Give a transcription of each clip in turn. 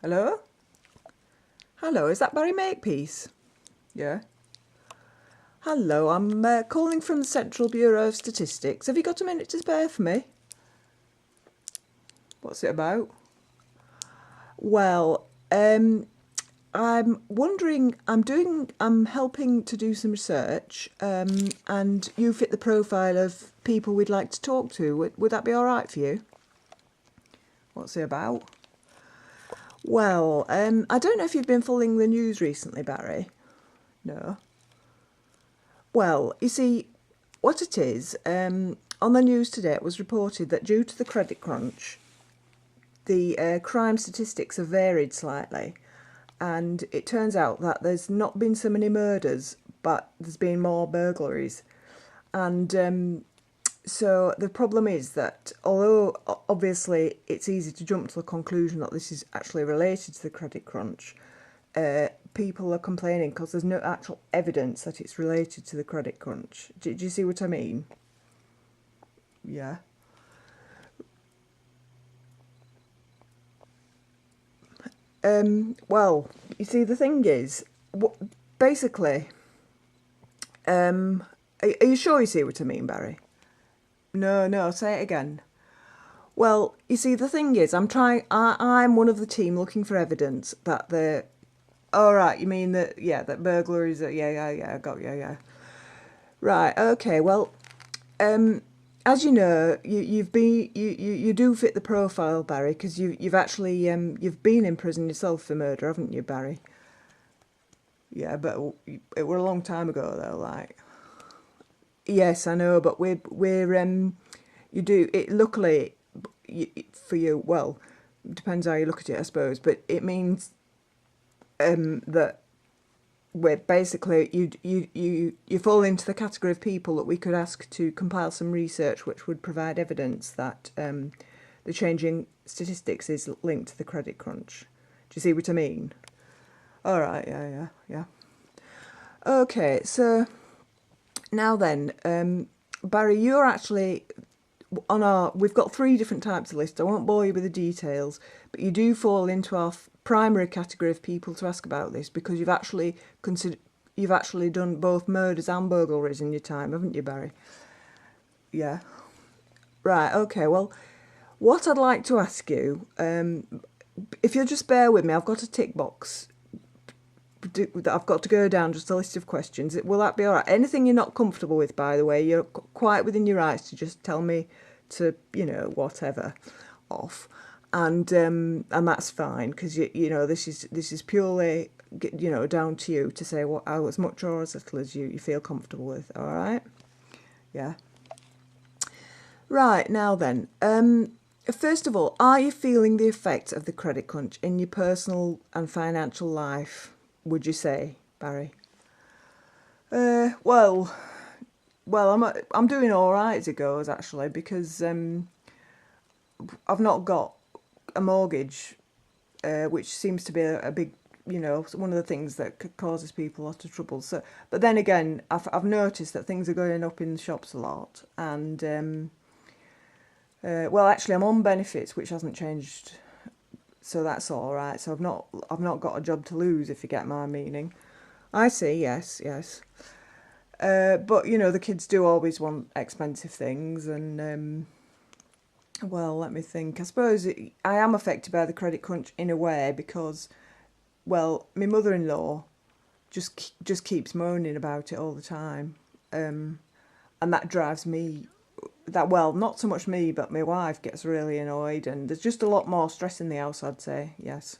Hello? Hello, is that Barry Makepeace? Yeah. Hello, I'm calling from the Central Bureau of Statistics. Have you got a minute to spare for me? What's it about? Well, I'm wondering, I'm helping to do some research, and you fit the profile of people we'd like to talk to. Would that be all right for you? What's it about? Well, I don't know if you've been following the news recently, Barry. No. Well, you see, what it is, on the news today it was reported that due to the credit crunch, the crime statistics have varied slightly. And it turns out that there's not been so many murders, but there's been more burglaries. And so the problem is that although obviously it's easy to jump to the conclusion that this is actually related to the credit crunch, people are complaining because there's no actual evidence that it's related to the credit crunch. Do you see what I mean? Yeah. Well, you see, the thing is, basically, are you sure you see what I mean, Barry? No, no, say it again. Well, you see, the thing is, I'm one of the team looking for evidence that the. Oh, right, you mean that, yeah, that burglaries, yeah, I got, yeah. Right, okay, well, as you know, you do fit the profile, Barry, because you've actually, you've been in prison yourself for murder, haven't you, Barry? Yeah, but it were a long time ago, though, like. Yes, I know, but you do it. Luckily, for you, well, depends how you look at it, I suppose. But it means that we're basically you fall into the category of people that we could ask to compile some research which would provide evidence that the changing statistics is linked to the credit crunch. Do you see what I mean? All right, yeah. Okay, so now then, Barry, you're actually on our. We've got three different types of list. I won't bore you with the details, but you do fall into our primary category of people to ask about this because you've actually done both murders and burglaries in your time, haven't you, Barry? Yeah. Right. Okay. Well, what I'd like to ask you, if you'll just bear with me, I've got a tick box that I've got to go down just a list of questions. Will that be all right? Anything you're not comfortable with, by the way, you're quite within your rights to just tell me to, whatever, off, and that's fine because this is purely down to you to say what as much or as little as you feel comfortable with. All right, yeah. Right now then, first of all, are you feeling the effect of the credit crunch in your personal and financial life? Would you say, Barry? Well, I'm doing all right as it goes actually because I've not got a mortgage, which seems to be a big, one of the things that causes people a lot of trouble. So, but then again, I've noticed that things are going up in the shops a lot, and well, actually, I'm on benefits, which hasn't changed, so that's all right. So I've not got a job to lose, if you get my meaning. I see. Yes. But the kids do always want expensive things, and well, let me think. I suppose I am affected by the credit crunch in a way because, well, my mother-in-law just keeps moaning about it all the time, and that drives me. That well, not so much me, but my wife gets really annoyed, and there's just a lot more stress in the house. I'd say yes.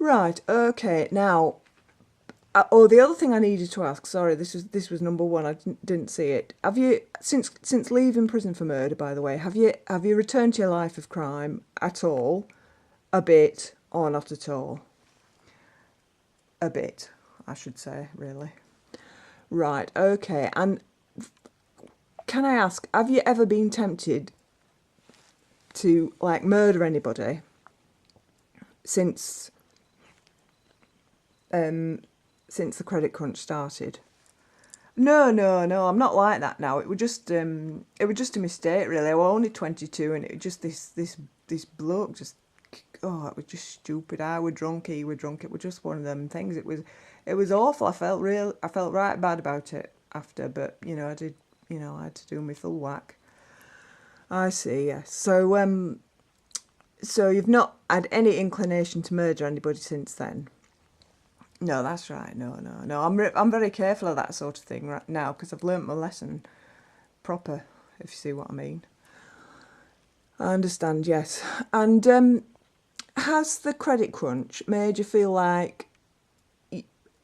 Right. Okay. Now, the other thing I needed to ask. Sorry, this was number one. I didn't see it. Have you since leaving prison for murder? By the way, have you returned to your life of crime at all? A bit or not at all? A bit, I should say. Really. Right. Okay. And can I ask, have you ever been tempted to like murder anybody since since the credit crunch started? No, I'm not like that now. It was just a mistake really. I was only 22 and it was just this bloke just oh, it was just stupid. I were drunk, he were drunk. It was just one of them things. It was awful. I felt right bad about it after, but I had to do my full whack. I see. Yes. So you've not had any inclination to murder anybody since then? No, that's right. No. I'm very careful of that sort of thing right now because I've learnt my lesson proper. If you see what I mean. I understand. Yes. And has the credit crunch made you feel like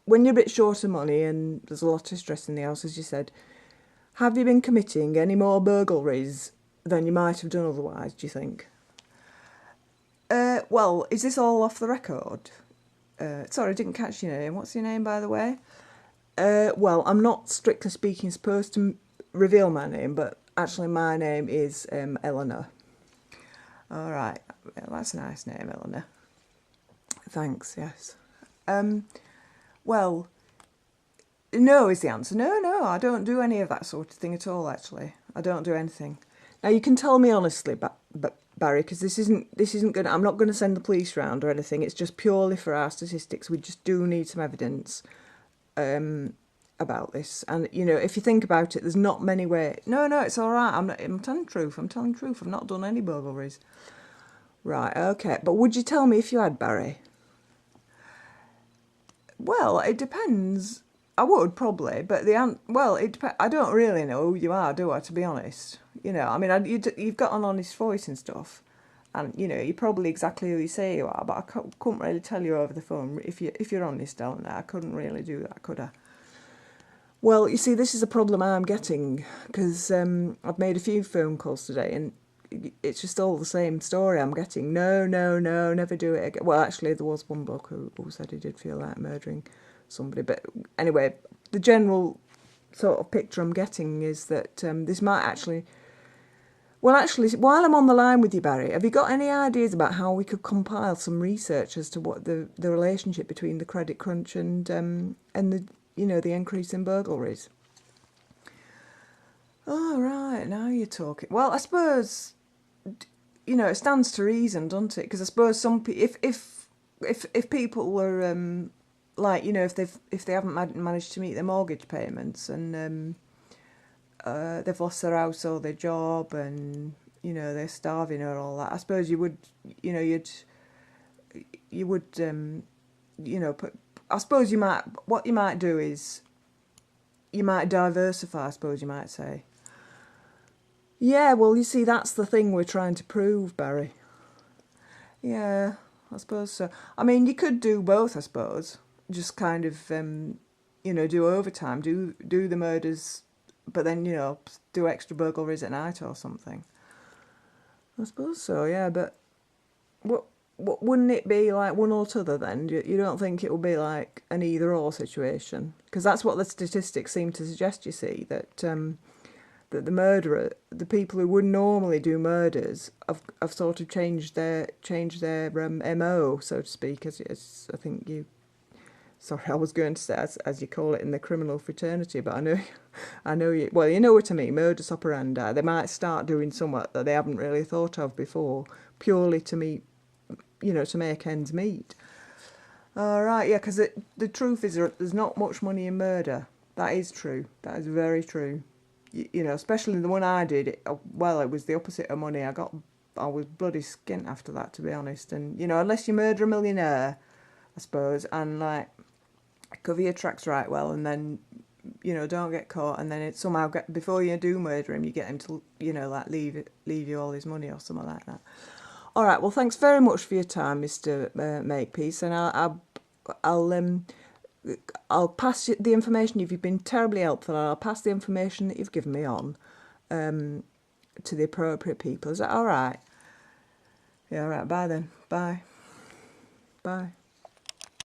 when you're a bit short of money and there's a lot of stress in the house, as you said, have you been committing any more burglaries than you might have done otherwise, do you think? Well, is this all off the record? Sorry, I didn't catch your name. What's your name, by the way? Well, I'm not strictly speaking supposed to reveal my name, but actually my name is Eleanor. All right, well, that's a nice name, Eleanor. Thanks, yes. Well, no is the answer. No, I don't do any of that sort of thing at all, actually. I don't do anything. Now, you can tell me honestly, Barry, because this isn't going. I'm not going to send the police round or anything. It's just purely for our statistics. We just do need some evidence about this. And if you think about it, there's not many ways. No, it's all right. I'm telling the truth. I'm telling the truth. I've not done any burglaries. Right. Okay. But would you tell me if you had, Barry? Well, it depends. I would probably, but it depends. I don't really know who you are, do I? To be honest, I mean, you've got an honest voice and stuff, and you're probably exactly who you say you are. But I couldn't really tell you over the phone if you're honest, Eleanor. I couldn't really do that, could I? Well, you see, this is a problem I'm getting because I've made a few phone calls today, and it's just all the same story I'm getting. No, never do it again. Well, actually, there was one bloke who said he did feel like murdering somebody. But anyway, the general sort of picture I'm getting is that this might actually... Well, actually, while I'm on the line with you, Barry, have you got any ideas about how we could compile some research as to what the relationship between the credit crunch and the the increase in burglaries? Oh, right, now you're talking. Well, I suppose it stands to reason, doesn't it? Because I suppose if people were if they haven't managed to meet their mortgage payments and they've lost their house or their job and they're starving or all that, I suppose you would put. I suppose what you might do is you might diversify. I suppose you might say. Yeah, well, you see, that's the thing we're trying to prove, Barry. Yeah, I suppose so. I mean, you could do both, I suppose. Just kind of, do overtime, do the murders, but then, do extra burglaries at night or something. I suppose so, yeah, but what wouldn't it be like one or t'other then? You don't think it would be like an either-or situation? Because that's what the statistics seem to suggest, you see, that the murderer, the people who would normally do murders, have sort of changed their MO, so to speak, as I think you... Sorry, I was going to say as you call it in the criminal fraternity, but I know you. Well, you know what I mean. Modus operandi. They might start doing something that they haven't really thought of before, purely to to make ends meet. All right, yeah. Because the truth is, there's not much money in murder. That is true. That is very true. Especially the one I did. Well, it was the opposite of money. I was bloody skint after that, to be honest. And unless you murder a millionaire, I suppose, and cover your tracks right well, and then don't get caught, and then it somehow before you do murder him, you get him to leave you all his money or something like that. All right, well, thanks very much for your time, Mr. Makepeace, and I'll pass you the information. You've been terribly helpful, and I'll pass the information that you've given me on to the appropriate people. Is that all right? Yeah, all right. Bye then. Bye.